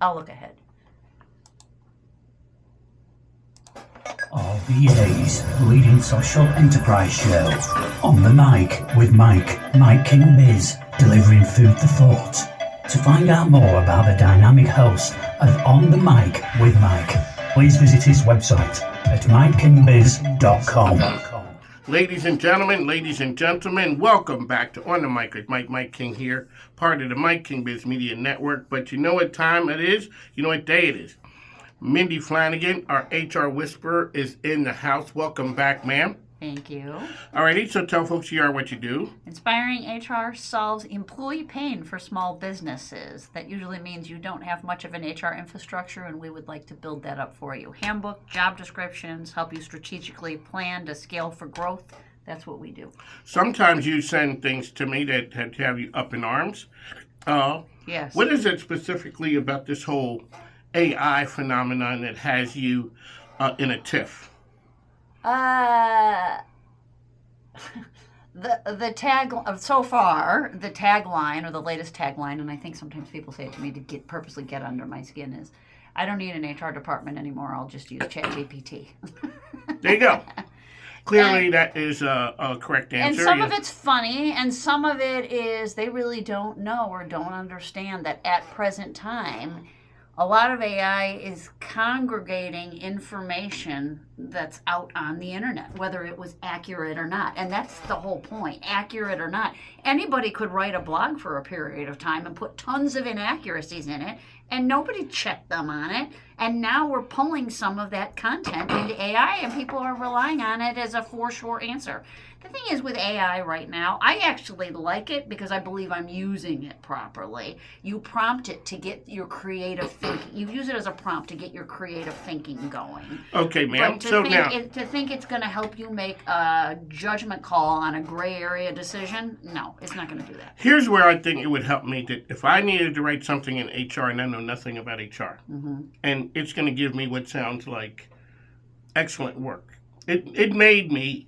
I'll look ahead. RBA's leading social enterprise show. On the mic with Mike King Biz, delivering food for thought. To find out more about the dynamic host of On the Mic with Mike, please visit his website at mikekingbiz.com. Ladies and gentlemen, welcome back to On the Mic with Mike King here, part of the Mike King Biz Media Network. But you know what time it is? You know what day it is? Mindy Flanagan, our HR Whisperer, is in the house. Welcome back, ma'am. Thank you. Alrighty, so tell folks you are what you do. Inspiring HR solves employee pain for small businesses. That usually means you don't have much of an HR infrastructure, and we would like to build that up for you. Handbook, job descriptions, help you strategically plan to scale for growth. That's what we do. Sometimes you send things to me that have you up in arms. Yes. What is it specifically about this whole AI phenomenon that has you in a tiff? The tag so far, the tagline or the latest tagline, and I think sometimes people say it to me to purposely get under my skin, is, I don't need an HR department anymore. I'll just use ChatGPT. There you go. Clearly, that is a correct answer. And some of it's funny, and some of it is they really don't know or don't understand that at present time, a lot of AI is congregating information that's out on the internet, whether it was accurate or not. And that's the whole point, accurate or not. Anybody could write a blog for a period of time and put tons of inaccuracies in it, and nobody checked them on it. And now we're pulling some of that content into AI, and people are relying on it as a for sure answer. The thing is with AI right now, I actually like it because I believe I'm using it properly. You prompt it to get your creative thinking. You use it as a prompt to get your creative thinking going. Okay, ma'am. But to think it's going to help you make a judgment call on a gray area decision, no, it's not going to do that. Here's where I think it would help me. That if I needed to write something in HR and I know nothing about HR, and it's going to give me what sounds like excellent work. It made me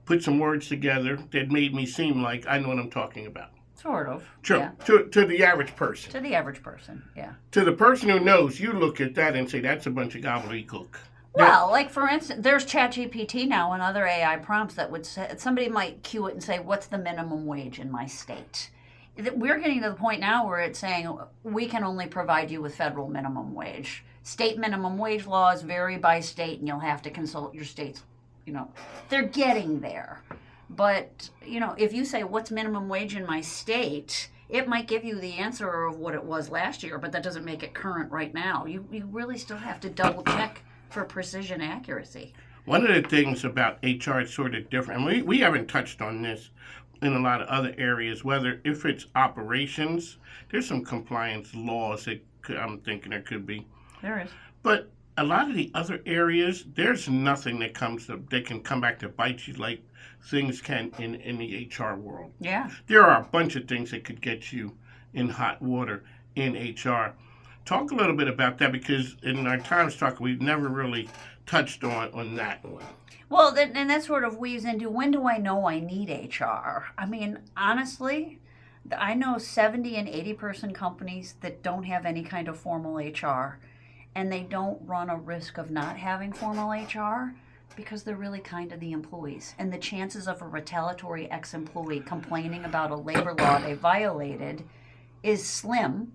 put some words together that made me seem like I know what I'm talking about. Sort of. Sure. Yeah. To the average person. To the average person, yeah. To the person who knows, you look at that and say, that's a bunch of gobbledygook. Well, like for instance, there's ChatGPT now and other AI prompts that would say, somebody might cue it and say, what's the minimum wage in my state? We're getting to the point now where it's saying we can only provide you with federal minimum wage. State minimum wage laws vary by state, and you'll have to consult your state's. They're getting there. But, if you say, what's minimum wage in my state, it might give you the answer of what it was last year, but that doesn't make it current right now. You really still have to double check for precision accuracy. One of the things about HR is sort of different, and we haven't touched on this in a lot of other areas, if it's operations, there's some compliance laws that I'm thinking there could be. There is. But a lot of the other areas, there's nothing that can come back to bite you like things can in the HR world. Yeah. There are a bunch of things that could get you in hot water in HR. Talk a little bit about that, because in our Times Talk, we've never really touched on that one. Well, and that sort of weaves into, when do I know I need HR? I mean, honestly, I know 70 and 80% companies that don't have any kind of formal HR. And they don't run a risk of not having formal HR because they're really kind to the employees. And the chances of a retaliatory ex-employee complaining about a labor law they violated is slim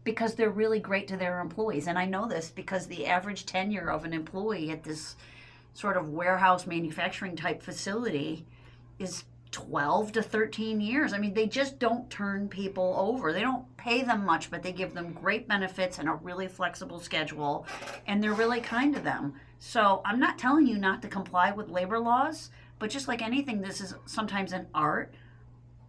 because they're really great to their employees. And I know this because the average tenure of an employee at this sort of warehouse manufacturing type facility is 12 to 13 years. I mean, they just don't turn people over. They don't pay them much, but they give them great benefits and a really flexible schedule, and they're really kind to them. So I'm not telling you not to comply with labor laws, but just like anything, this is sometimes an art,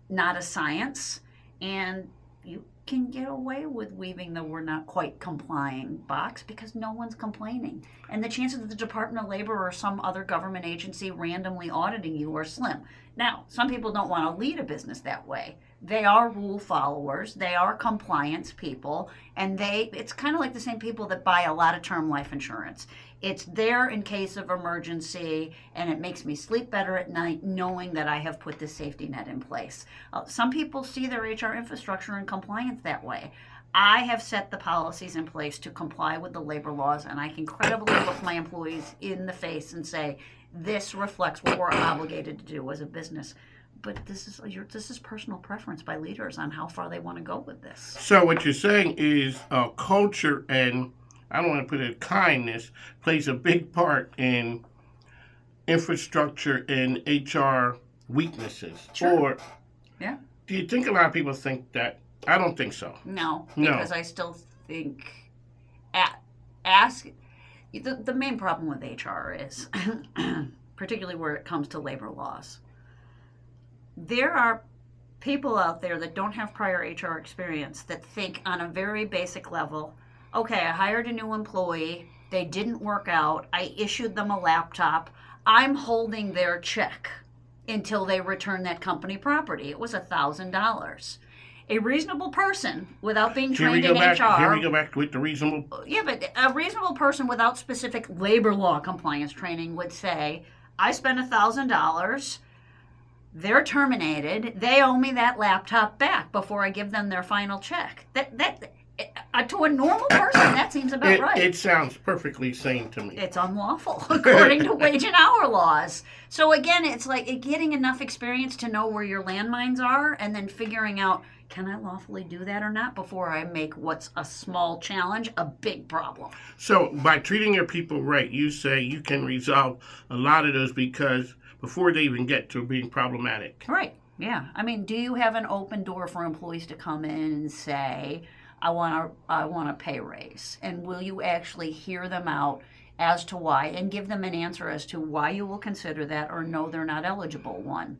not a science, and you can get away with weaving the we're not quite complying box because no one's complaining. And the chances of the Department of Labor or some other government agency randomly auditing you are slim. Now, some people don't want to lead a business that way. They are rule followers, they are compliance people, and it's kind of like the same people that buy a lot of term life insurance. It's there in case of emergency, and it makes me sleep better at night knowing that I have put this safety net in place. Some people see their HR infrastructure and compliance that way. I have set the policies in place to comply with the labor laws, and I can credibly look my employees in the face and say, this reflects what we're obligated to do as a business. But this is personal preference by leaders on how far they want to go with this. So what you're saying is culture and, I don't want to put it, kindness plays a big part in infrastructure and HR weaknesses. Sure. Or Yeah. do you think a lot of people think that? I don't think so. No, No. because I still think the main problem with HR is, particularly where it comes to labor laws, there are people out there that don't have prior HR experience that think on a very basic level, okay, I hired a new employee, they didn't work out, I issued them a laptop, I'm holding their check until they return that company property. It was $1,000. A reasonable person, without being trained in HR... Here we go back with the reasonable... Yeah, but a reasonable person without specific labor law compliance training would say, I spent $1,000, they're terminated, they owe me that laptop back before I give them their final check. To a normal person, that seems about right. It sounds perfectly sane to me. It's unlawful, according to wage and hour laws. So again, it's like getting enough experience to know where your landmines are and then figuring out, can I lawfully do that or not before I make what's a small challenge a big problem? So by treating your people right, you say you can resolve a lot of those because before they even get to being problematic. Right, yeah. I mean, do you have an open door for employees to come in and say, I want a pay raise? And will you actually hear them out as to why and give them an answer as to why you will consider that or no, they're not eligible one?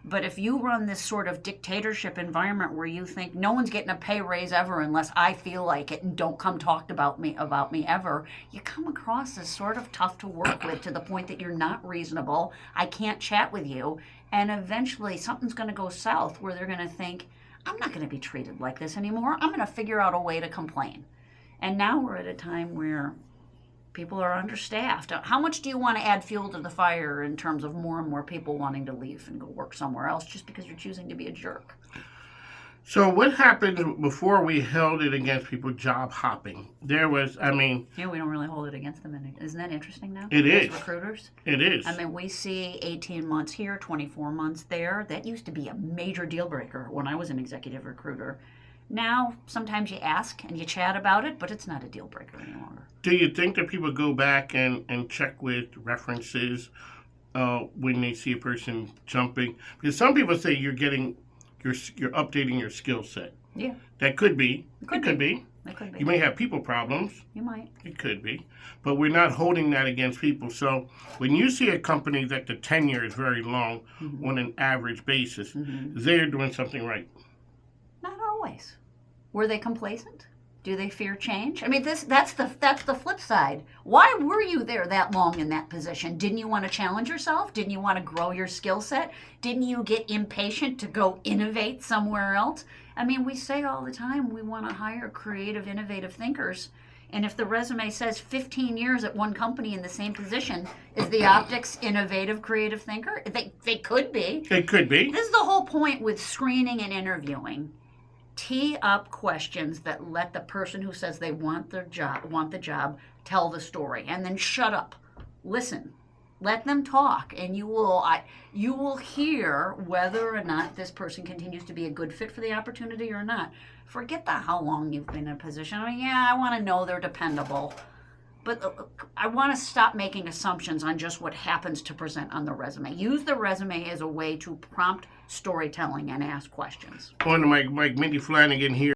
But if you run this sort of dictatorship environment where you think no one's getting a pay raise ever unless I feel like it and don't come talk about me ever, you come across as sort of tough to work with to the point that you're not reasonable. I can't chat with you. And eventually something's going to go south where they're going to think, I'm not going to be treated like this anymore. I'm going to figure out a way to complain. And now we're at a time where people are understaffed. How much do you want to add fuel to the fire in terms of more and more people wanting to leave and go work somewhere else just because you're choosing to be a jerk? So what happened before we held it against people job hopping? There was, Yeah, we don't really hold it against them. Isn't that interesting now? It is. Recruiters? It is. I mean, we see 18 months here, 24 months there. That used to be a major deal breaker when I was an executive recruiter. Now, sometimes you ask and you chat about it, but it's not a deal breaker any longer. Do you think that people go back and check with references when they see a person jumping? Because some people say you're updating your skill set. Yeah. That could be. It could be. It could be. You may have people problems. You might. It could be. But we're not holding that against people. So when you see a company that the tenure is very long on an average basis, they're doing something right. Not always. Were they complacent? Do they fear change? I mean, that's the flip side. Why were you there that long in that position? Didn't you want to challenge yourself? Didn't you want to grow your skill set? Didn't you get impatient to go innovate somewhere else? I mean, we say all the time we want to hire creative, innovative thinkers. And if the resume says 15 years at one company in the same position, is the optics innovative, creative thinker? They could be. It could be. This is the whole point with screening and interviewing. Tee up questions that let the person who says they want the job tell the story, and then shut up. Listen. Let them talk, and you will hear whether or not this person continues to be a good fit for the opportunity or not. Forget how long you've been in a position. I mean, yeah, I want to know they're dependable, but I want to stop making assumptions on just what happens to present on the resume. Use the resume as a way to prompt storytelling and ask questions. On the mic, Mindy Flanagan here.